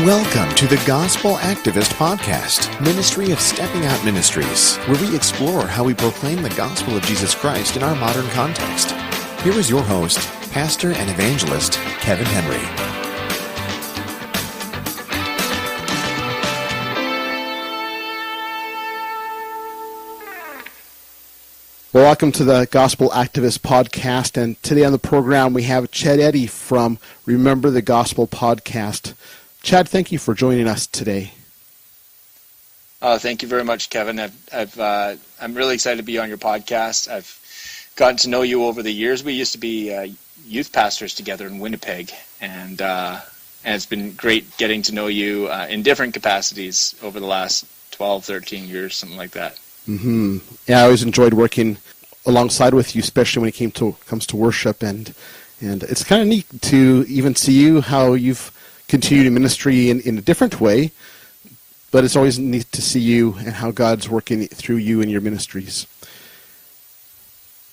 Welcome to the Gospel Activist Podcast, ministry of Stepping Out Ministries, where we explore how we proclaim the gospel of Jesus Christ in our modern context. Here is your host, pastor and evangelist, Kevin Henry. Well, welcome to the Gospel Activist Podcast, and today on the program we have Chad Eddy from Remember the Gospel Podcast. Chad, thank you for joining us today. Thank you very much, Kevin. I'm really excited to be on your podcast. I've gotten to know you over the years. We used to be youth pastors together in Winnipeg, and it's been great getting to know you in different capacities over the last 12, 13 years, something like that. Mm-hmm. Yeah, I always enjoyed working alongside with you, especially when it comes to worship, and it's kind of neat to even see you, how you've continued in ministry in a different way, but it's always neat to see you and how God's working through you and your ministries.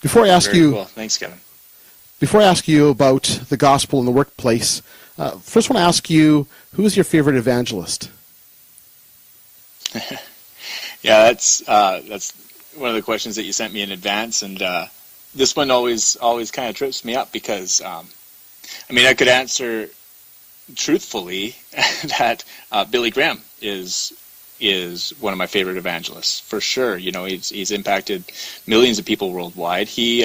Before I ask Very you, cool. Thanks, Kevin. Before I ask you about the gospel in the workplace, first I want to ask you, who is your favorite evangelist? Yeah, that's one of the questions that you sent me in advance, and this one always kind of trips me up because, I could answer truthfully that Billy Graham is one of my favorite evangelists, for sure. You know, he's impacted millions of people worldwide. He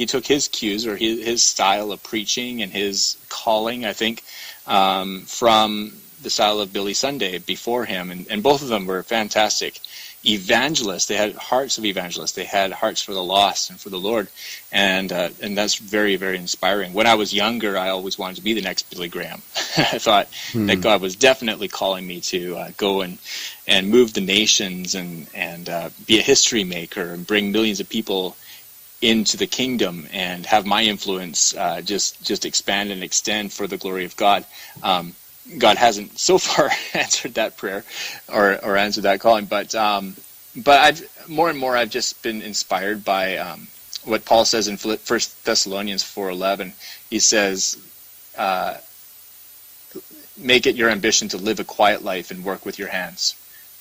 took his cues, or his style of preaching and his calling, I think, from the style of Billy Sunday before him, and both of them were fantastic evangelists. They had hearts of evangelists. They had hearts for the lost and for the Lord, and that's very, very inspiring. When I was younger, I always wanted to be the next Billy Graham. I thought that God was definitely calling me to go and move the nations and be a history maker and bring millions of people into the kingdom and have my influence just expand and extend for the glory of God. God hasn't so far answered that prayer or answered that calling, but I've more and more I've just been inspired by what Paul says in 1 Thessalonians 4:11. He says, "Make it your ambition to live a quiet life and work with your hands."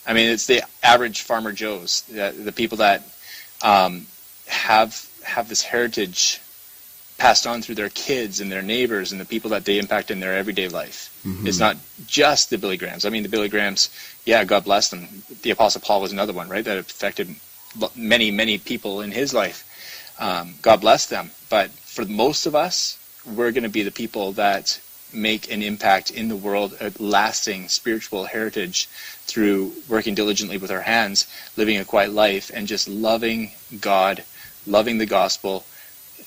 I mean, it's the average farmer Joes, the people that have this heritage passed on through their kids and their neighbors and the people that they impact in their everyday life. Mm-hmm. It's not just the Billy Grahams. I mean, the Billy Grahams, yeah, God bless them. The Apostle Paul was another one, right, that affected many, many people in his life. God bless them. But for most of us, we're going to be the people that make an impact in the world, a lasting spiritual heritage through working diligently with our hands, living a quiet life, and just loving God, loving the gospel,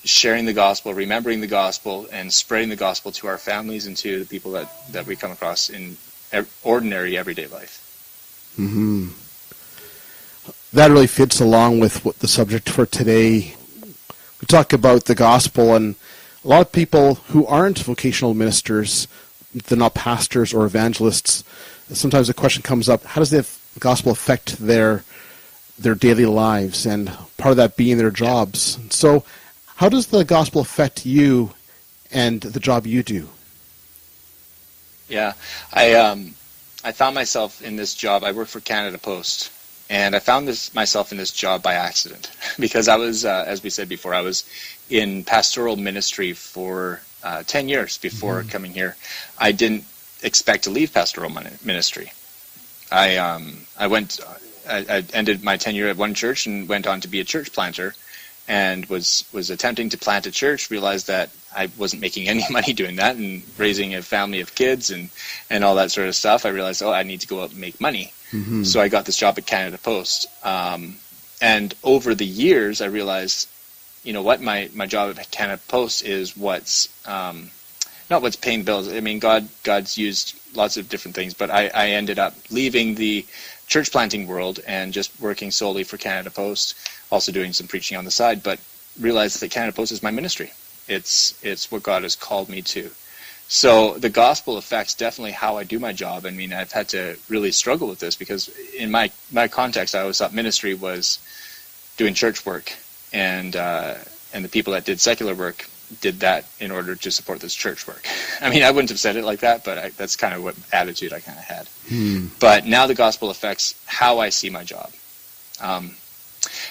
sharing the gospel, remembering the gospel, and spreading the gospel to our families and to the people that we come across in ordinary, everyday life. Mm-hmm. That really fits along with what the subject for today. We talk about the gospel, and a lot of people who aren't vocational ministers, they're not pastors or evangelists, sometimes the question comes up, how does the gospel affect their daily lives, and part of that being their jobs? So how does the gospel affect you and the job you do? Yeah, I found myself in this job. I work for Canada Post, and I found myself in this job by accident because I was, as we said before, I was in pastoral ministry for 10 years before coming here. I didn't expect to leave pastoral ministry. I ended my tenure at one church and went on to be a church planter, and was attempting to plant a church, realized that I wasn't making any money doing that, and raising a family of kids and all that sort of stuff. I realized, I need to go out and make money. Mm-hmm. So I got this job at Canada Post. And over the years, I realized, you know what, my job at Canada Post is what's not what's paying bills. I mean, God's used lots of different things, but I ended up leaving the church planting world and just working solely for Canada Post, also doing some preaching on the side, but realized that Canada Post is my ministry. It's what God has called me to. So the gospel affects definitely how I do my job. I mean, I've had to really struggle with this because in my context, I always thought ministry was doing church work, and the people that did secular work did that in order to support this church work. I mean, I wouldn't have said it like that, but that's kind of what attitude I kind of had. But now the gospel affects how I see my job.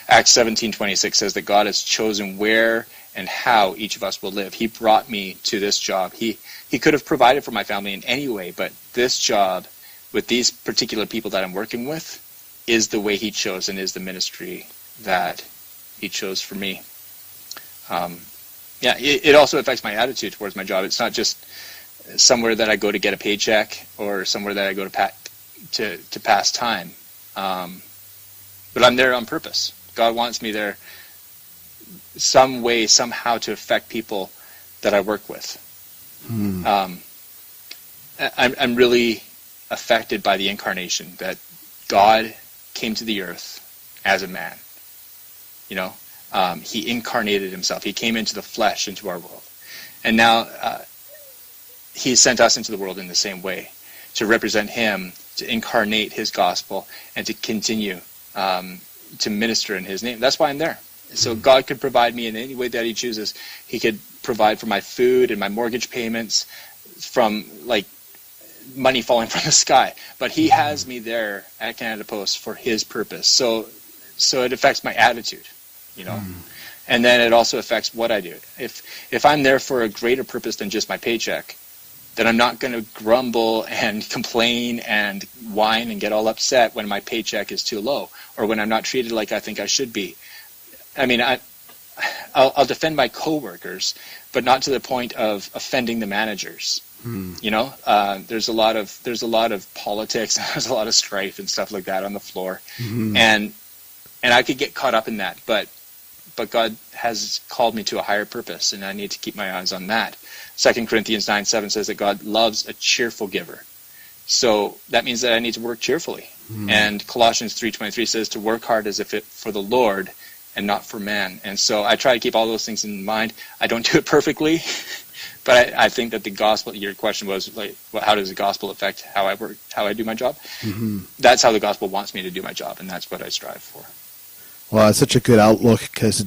Acts 17:26 says that God has chosen where and how each of us will live. He brought me to this job. He could have provided for my family in any way, but this job with these particular people that I'm working with is the way he chose and is the ministry that he chose for me. It also affects my attitude towards my job. It's not just somewhere that I go to get a paycheck or somewhere that I go to pass time. But I'm there on purpose. God wants me there some way, somehow, to affect people that I work with. I'm really affected by the incarnation, that God came to the earth as a man. He incarnated himself. He came into the flesh, into our world. And now he sent us into the world in the same way, to represent him, to incarnate his gospel, and to continue to minister in his name. That's why I'm there. So God could provide me in any way that he chooses. He could provide for my food and my mortgage payments from money falling from the sky. But he has me there at Canada Post for his purpose. So it affects my attitude, And then it also affects what I do. If I'm there for a greater purpose than just my paycheck, then I'm not going to grumble and complain and whine and get all upset when my paycheck is too low or when I'm not treated like I think I should be. I mean, I'll defend my coworkers, but not to the point of offending the managers. There's a lot of politics, and there's a lot of strife and stuff like that on the floor, and I could get caught up in that. But God has called me to a higher purpose, and I need to keep my eyes on that. 2 Corinthians 9:7 says that God loves a cheerful giver. So that means that I need to work cheerfully. And Colossians 3:23 says to work hard as if it for the Lord and not for man. And so I try to keep all those things in mind. I don't do it perfectly, but I think that the gospel, your question was, how does the gospel affect how I work, how I do my job? That's how the gospel wants me to do my job, and that's what I strive for. Well, it's such a good outlook, because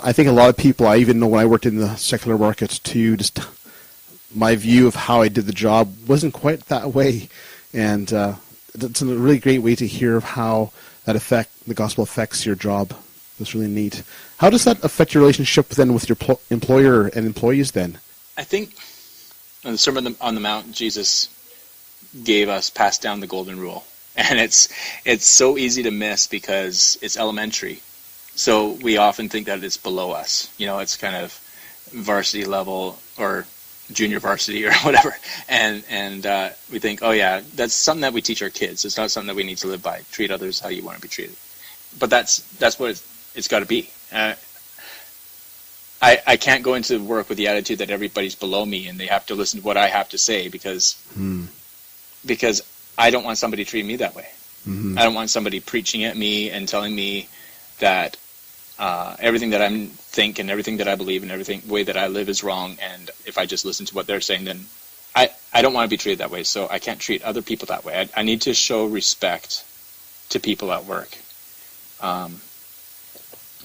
I think a lot of people, I even know when I worked in the secular market too, just my view of how I did the job wasn't quite that way. And it's a really great way to hear how the gospel affects your job. That's really neat. How does that affect your relationship then with your employer and employees then? I think in the Sermon on the Mount, Jesus passed down the golden rule. And it's so easy to miss because it's elementary. So we often think that it's below us. It's kind of varsity level or junior varsity or whatever. And we think, oh yeah, that's something that we teach our kids. It's not something that we need to live by. Treat others how you want to be treated. But that's what it's got to be. I can't go into work with the attitude that everybody's below me and they have to listen to what I have to say because I don't want somebody treating me that way. I don't want somebody preaching at me and telling me that everything that I think and everything that I believe and everything way that I live is wrong. And if I just listen to what they're saying, then I don't want to be treated that way. So I can't treat other people that way. I need to show respect to people at work.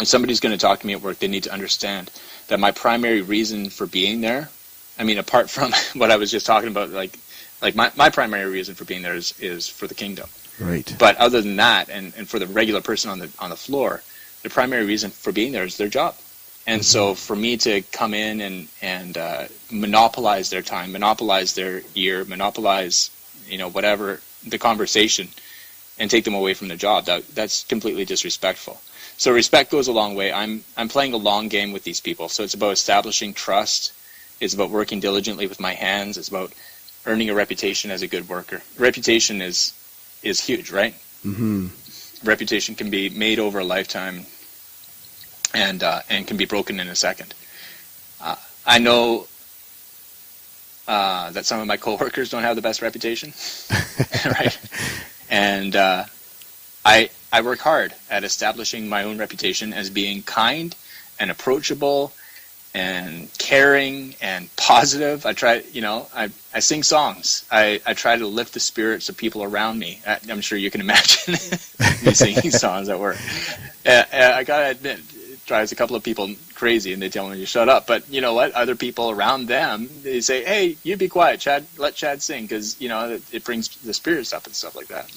If somebody's going to talk to me at work, they need to understand that my primary reason for being there, I mean, apart from what I was just talking about, like my primary reason for being there is for the kingdom. Right. But other than that, and for the regular person on the floor, the primary reason for being there is their job. And so for me to come in and monopolize their time, monopolize their ear, monopolize, whatever, the conversation, and take them away from their job, that's completely disrespectful. So respect goes a long way. I'm playing a long game with these people. So it's about establishing trust. It's about working diligently with my hands. It's about earning a reputation as a good worker. Reputation is huge, right? Reputation can be made over a lifetime and can be broken in a second. I know that some of my coworkers don't have the best reputation, right? And I work hard at establishing my own reputation as being kind and approachable and caring and positive. I try, I sing songs. I try to lift the spirits of people around me. I'm sure you can imagine me singing songs at work. I gotta admit, drives a couple of people crazy, and they tell them to shut up. But you know what? Other people around them, they say, "Hey, you be quiet, Chad. Let Chad sing," because you know it brings the spirits up and stuff like that.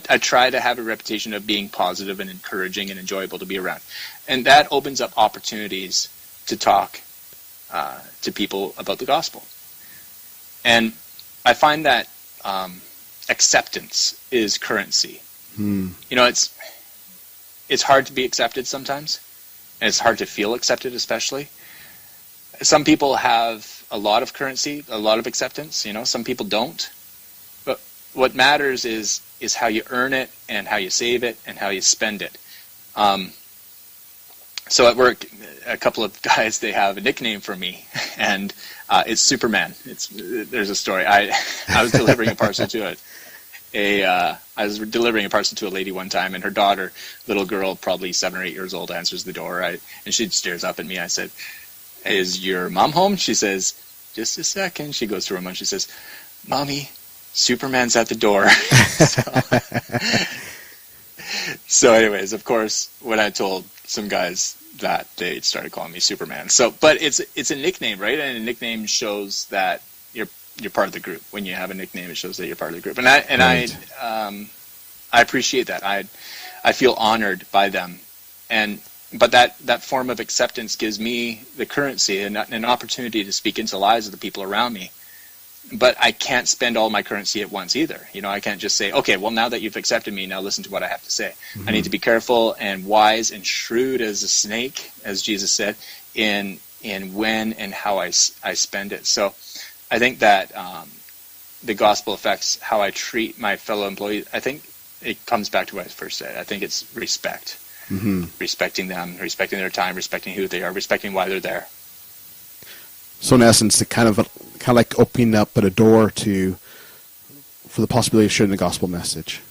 I try to have a reputation of being positive and encouraging and enjoyable to be around, and that opens up opportunities to talk to people about the gospel. And I find that acceptance is currency. You know, it's hard to be accepted sometimes, and it's hard to feel accepted, especially. Some people have a lot of currency, a lot of acceptance. You know, some people don't. But what matters is how you earn it, and how you save it, and how you spend it. So at work, a couple of guys, they have a nickname for me, and it's Superman. There's a story. I was delivering a parcel to a lady one time, and her daughter, little girl, probably 7 or 8 years old, answers the door, and she stares up at me. I said, "Is your mom home?" She says, "Just a second." She goes to her mom. She says, "Mommy, Superman's at the door." So anyways, of course, when I told some guys that, they started calling me Superman. So, but it's a nickname, right? And a nickname shows that you're part of the group. When you have a nickname, it shows that you're part of the group. And I appreciate that. I feel honored by them. But that form of acceptance gives me the currency and an opportunity to speak into the lives of the people around me. But I can't spend all my currency at once either. You know, I can't just say, "Okay, well, now that you've accepted me, now listen to what I have to say." I need to be careful and wise and shrewd as a snake, as Jesus said, in when and how I spend it. So I think that the gospel affects how I treat my fellow employees. I think it comes back to what I first said. I think it's respect. Respecting them, respecting their time, respecting who they are, respecting why they're there. So in essence, it kind of like opening up a door for the possibility of sharing the gospel message.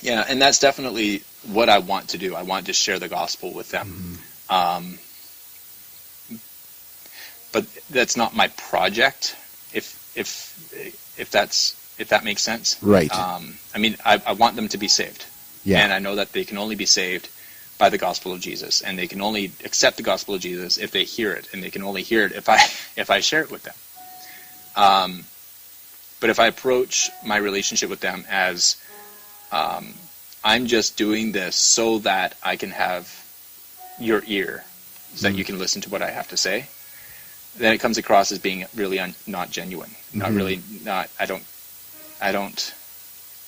Yeah, and that's definitely what I want to do. I want to share the gospel with them. But that's not my project, if that makes sense. Right. I mean, I want them to be saved. Yeah. And I know that they can only be saved by the gospel of Jesus, and they can only accept the gospel of Jesus if they hear it, and they can only hear it if I share it with them. But if I approach my relationship with them as I'm just doing this so that I can have your ear, so that you can listen to what I have to say, then it comes across as being really not genuine. I don't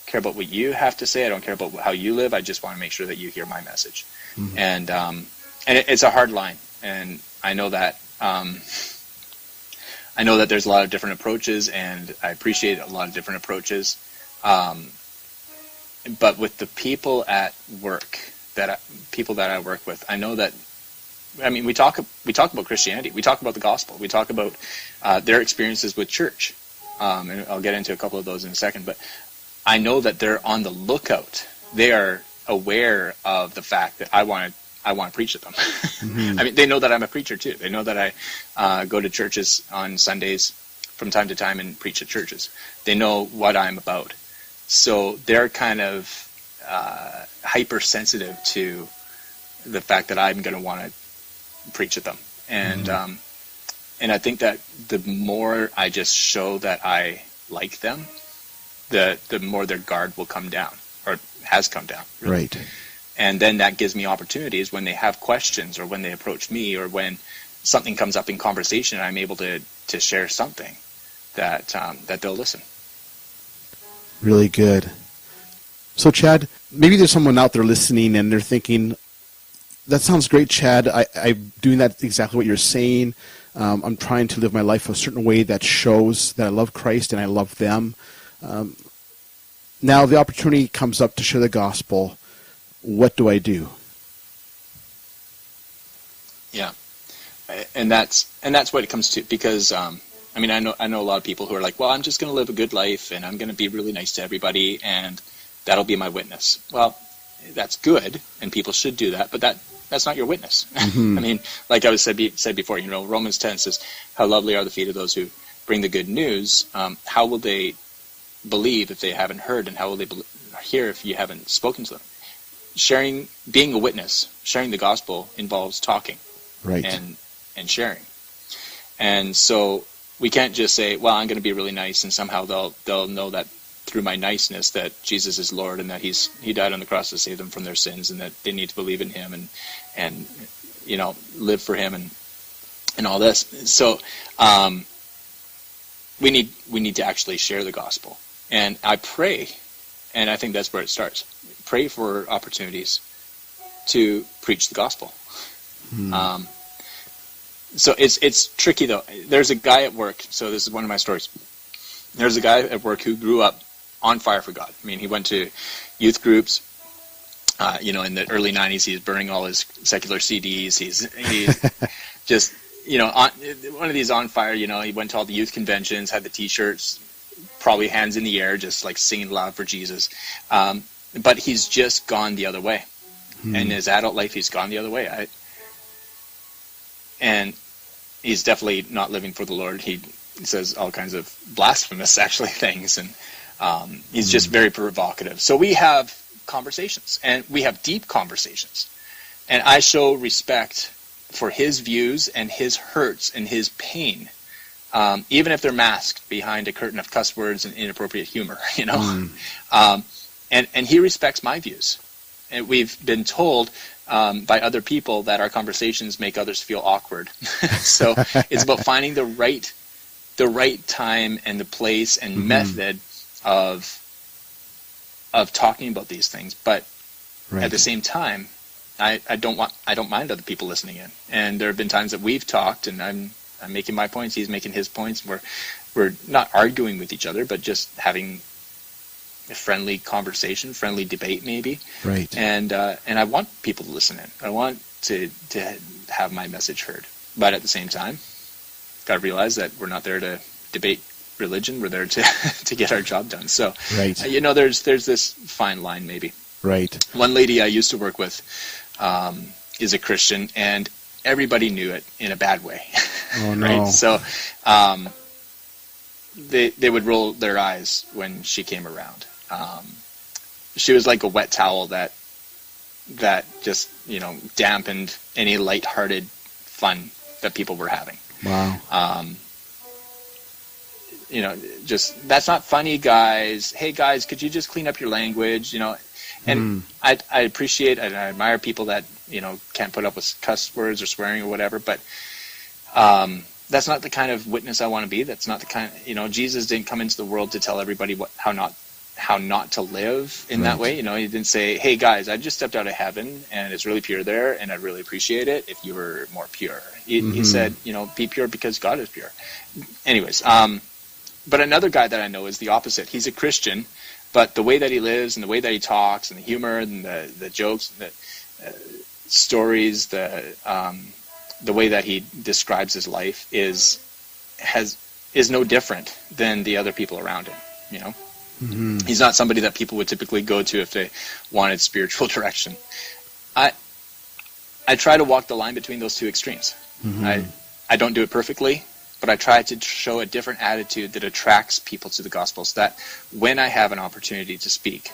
care about what you have to say. I don't care about how you live. I just want to make sure that you hear my message. And it's a hard line, and I know that there's a lot of different approaches, and I appreciate a lot of different approaches. But with the people at work, people that I work with, I know that. I mean, we talk about Christianity. We talk about the gospel. We talk about their experiences with church, and I'll get into a couple of those in a second. But I know that they're on the lookout. They are aware of the fact that I want to preach to them. I mean, they know that I'm a preacher too. They know that I go to churches on Sundays from time to time and preach at churches. They know what I'm about. So they're kind of hypersensitive to the fact that I'm going to want to preach at them. And I think that the more I just show that I like them, the more their guard will come down, or has come down. Really. Right. And then that gives me opportunities when they have questions, or when they approach me, or when something comes up in conversation, I'm able to share something that they'll listen. Really good. So Chad, maybe there's someone out there listening and they're thinking, that sounds great, Chad. I'm doing that exactly what you're saying. I'm trying to live my life a certain way that shows that I love Christ and I love them. Now the opportunity comes up to share the gospel. What do I do? Yeah, and that's what it comes to. Because I mean, I know a lot of people who are like, well, I'm just going to live a good life and I'm going to be really nice to everybody and that'll be my witness. Well, that's good, and people should do that, but that's not your witness. I mean, like I said before, you know, Romans 10 says, how lovely are the feet of those who bring the good news. How will they believe if they haven't heard, and how will they hear if you haven't spoken to them? being a witness, sharing the gospel involves talking, Right. and sharing. And so we can't just say, well, I'm going to be really nice, and somehow they'll know that through my niceness that Jesus is Lord, and that he died on the cross to save them from their sins, and that they need to believe in him and live for him and all this. So we need to actually share the gospel. And I pray, and I think that's where it starts. Pray for opportunities to preach the gospel. So it's tricky though. There's a guy at work. So this is one of my stories. There's a guy at work who grew up on fire for God. I mean, he went to youth groups. In the early 90s, he was burning all his secular CDs. He's just, one of these on fire. He went to all the youth conventions, had the T-shirts, probably hands in the air, just like singing loud for Jesus. But he's just gone the other way. In his adult life, he's gone the other way. And he's definitely not living for the Lord. He says all kinds of blasphemous, actually, things, and he's just very provocative. So we have conversations, and we have deep conversations, and I show respect for his views and his hurts and his pain, even if they're masked behind a curtain of cuss words and inappropriate humor, and he respects my views. And we've been told by other people that our conversations make others feel awkward. So it's about finding the right time and the place and method of talking about these things. But at the same time, I don't mind other people listening in. And there have been times that we've talked, and I'm making my points, he's making his points. We're not arguing with each other, but just having a friendly conversation, friendly debate, maybe. Right. And I want people to listen in. I want to have my message heard. But at the same time, got to realize that we're not there to debate religion. We're there to get our job done. So, right. There's this fine line, maybe. Right. One lady I used to work with is a Christian, and everybody knew it in a bad way. Oh no. Right. So they would roll their eyes when she came around. She was like a wet towel that just dampened any lighthearted fun that people were having. Wow. Just, that's not funny, guys. Hey guys, could you just clean up your language? And I appreciate and I admire people that can't put up with cuss words or swearing or whatever, but that's not the kind of witness I want to be. That's not the kind Jesus didn't come into the world to tell everybody how not to live in that way. He didn't say, hey guys, I just stepped out of heaven and it's really pure there and I'd really appreciate it if you were more pure. He said, be pure because God is pure. Anyways, but another guy that I know is the opposite. He's a Christian, but the way that he lives and the way that he talks and the humor and the jokes, the stories, the way that he describes his life is no different than the other people around him. He's not somebody that people would typically go to if they wanted spiritual direction. I try to walk the line between those two extremes. I don't do it perfectly, but I try to show a different attitude that attracts people to the gospel, so that when I have an opportunity to speak,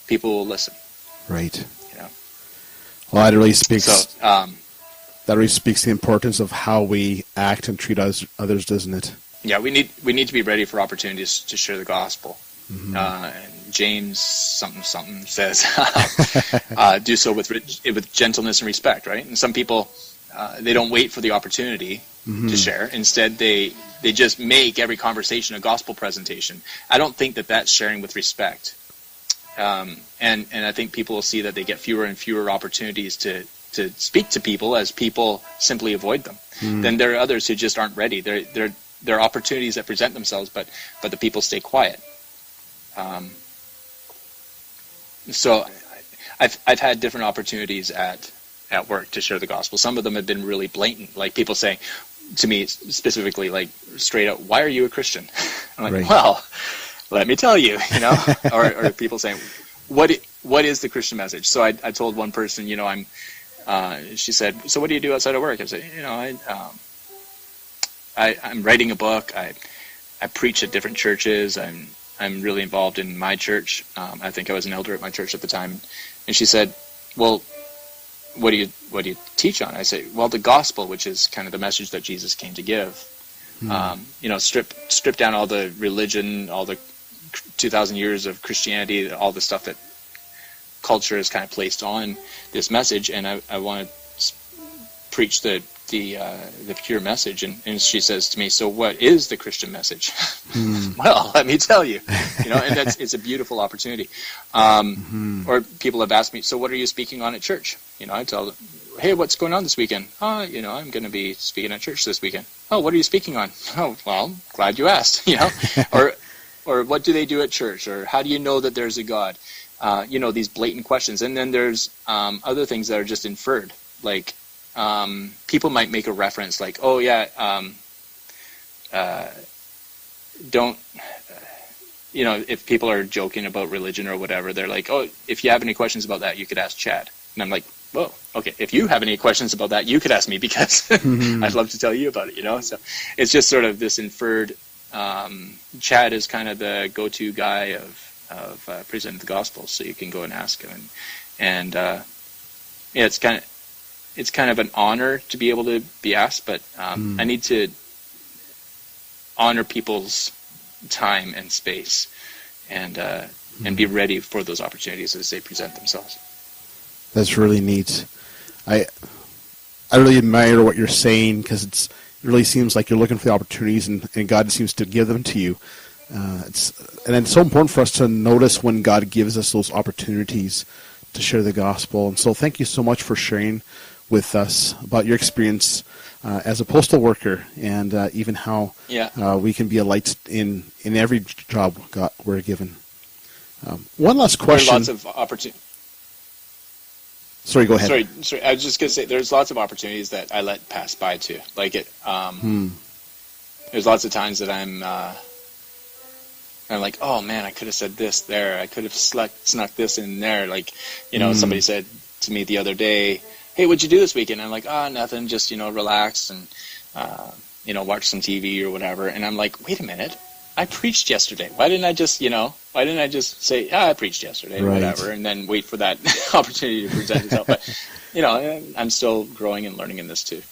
people will listen. Right. Well, that really speaks. That really speaks the importance of how we act and treat others, doesn't it? Yeah, we need to be ready for opportunities to share the gospel. James something says, do so with gentleness and respect, right? And some people they don't wait for the opportunity to share. Instead, they just make every conversation a gospel presentation. I don't think that that's sharing with respect. And I think people will see that they get fewer and fewer opportunities to speak to people as people simply avoid them. Then there are others who just aren't ready. There are opportunities that present themselves, but the people stay quiet. So I've had different opportunities at work to share the gospel. Some of them have been really blatant, like people saying to me specifically, like straight up, "Why are you a Christian?" I'm like, "Well, let me tell you," or people saying, "What is the Christian message?" So I told one person, she said, "So what do you do outside of work?" I said, I'm writing a book. I preach at different churches. I'm really involved in my church. I think I was an elder at my church at the time. And she said, well, what do you teach on? I say, well, the gospel, which is kind of the message that Jesus came to give. Strip down all the religion, all the 2,000 years of Christianity, all the stuff that culture has kind of placed on this message, and I want to preach the pure message. And she says to me, so what is the Christian message? Well, let me tell you, and it's a beautiful opportunity. Or people have asked me, so what are you speaking on at church? I tell them, hey, what's going on this weekend? I'm going to be speaking at church this weekend. Oh, what are you speaking on? Oh, well, glad you asked, or what do they do at church? Or how do you know that there's a God? These blatant questions. And then there's other things that are just inferred. Like, people might make a reference like, oh, yeah, if people are joking about religion or whatever, they're like, oh, if you have any questions about that, you could ask Chad. And I'm like, whoa, okay, if you have any questions about that, you could ask me, because I'd love to tell you about it, So it's just sort of this inferred, Chad is kind of the go-to guy of presenting the gospel, so you can go and ask him. And it's kind of an honor to be able to be asked, but I need to honor people's time and space, and be ready for those opportunities as they present themselves. That's really neat. I really admire what you're saying, because it really seems like you're looking for the opportunities, and God seems to give them to you. And it's so important for us to notice when God gives us those opportunities to share the gospel. And so thank you so much for sharing with us about your experience as a postal worker, and even how we can be a light in every job we're given. One last question. There are lots of opportunities. Sorry, go ahead. Sorry. I was just going to say, there's lots of opportunities that I let pass by too. Like it. There's lots of times that I'm like, oh man, I could have said this there. I could have snuck this in there. Like, somebody said to me the other day, hey, what'd you do this weekend? I'm like, nothing, just, relax and, watch some TV or whatever. And I'm like, wait a minute, I preached yesterday. Why didn't I just say, I preached yesterday or whatever, and then wait for that opportunity to present itself. But, I'm still growing and learning in this too.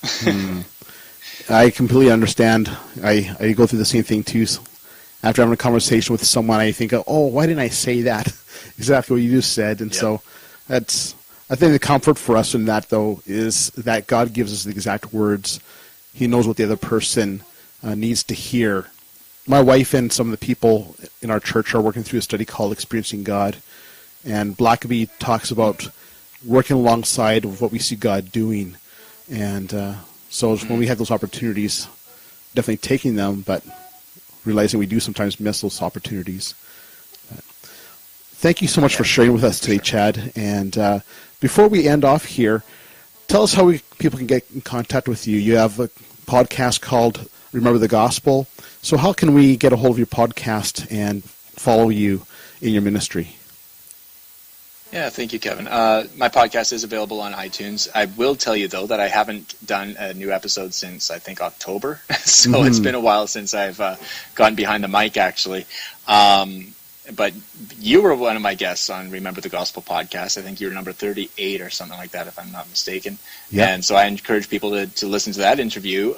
I completely understand. I go through the same thing too. So after having a conversation with someone, I think, oh, why didn't I say that? Exactly what you just said. And so I think the comfort for us in that, though, is that God gives us the exact words. He knows what the other person needs to hear. My wife and some of the people in our church are working through a study called Experiencing God. And Blackaby talks about working alongside of what we see God doing. And so when we have those opportunities, definitely taking them, but realizing we do sometimes miss those opportunities. Thank you so much for sharing with us today, Chad. And before we end off here, tell us how people can get in contact with you. You have a podcast called Remember the Gospel. So how can we get a hold of your podcast and follow you in your ministry? Yeah, thank you, Kevin. My podcast is available on iTunes. I will tell you, though, that I haven't done a new episode since, I think, October. So it's been a while since I've gone behind the mic, actually. But you were one of my guests on Remember the Gospel podcast. I think you were number 38 or something like that, if I'm not mistaken. Yeah. And so I encourage people to listen to that interview.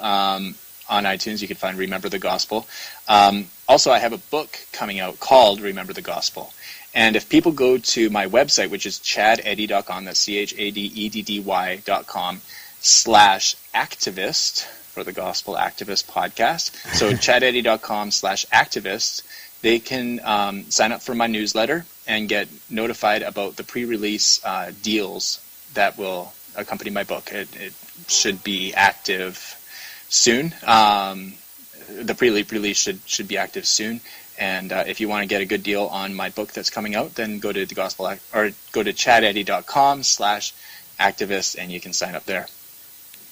On iTunes, you can find Remember the Gospel. Also, I have a book coming out called Remember the Gospel. And if people go to my website, which is chadeddy.com, that's CHADEDDY.com, /activist for the Gospel Activist Podcast. So chadeddy.com/activist, they can sign up for my newsletter and get notified about the pre-release deals that will accompany my book. It should be active soon. The pre-release should be active soon. And if you want to get a good deal on my book that's coming out, then go to go to chadeddy.com/activist, and you can sign up there.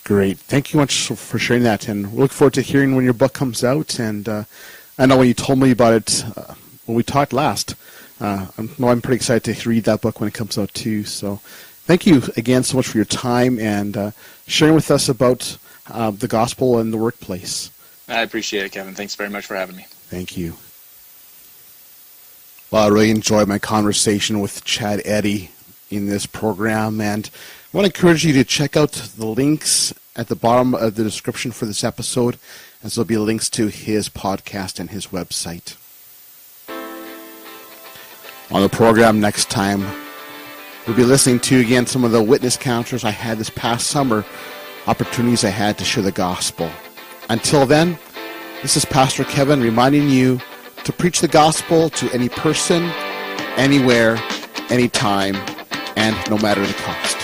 Great. Thank you much for sharing that, and we look forward to hearing when your book comes out. And I know when you told me about it when we talked last, I'm pretty excited to read that book when it comes out too. So thank you again so much for your time and sharing with us about the gospel and the workplace. I appreciate it, Kevin. Thanks very much for having me. Thank you. Well, I really enjoyed my conversation with Chad Eddy in this program, and I want to encourage you to check out the links at the bottom of the description for this episode, as there'll be links to his podcast and his website. On the program next time, we'll be listening to, again, some of the witness encounters I had this past summer, opportunities I had to share the gospel. Until then, this is Pastor Kevin reminding you to preach the gospel to any person, anywhere, anytime, and no matter the cost.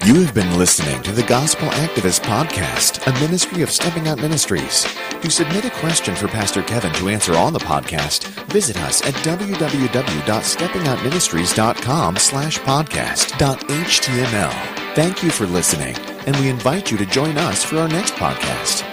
You have been listening to the Gospel Activist Podcast, a ministry of Stepping Out Ministries. To submit a question for Pastor Kevin to answer on the podcast, visit us at www.steppingoutministries.com/podcast.html. Thank you for listening, and we invite you to join us for our next podcast.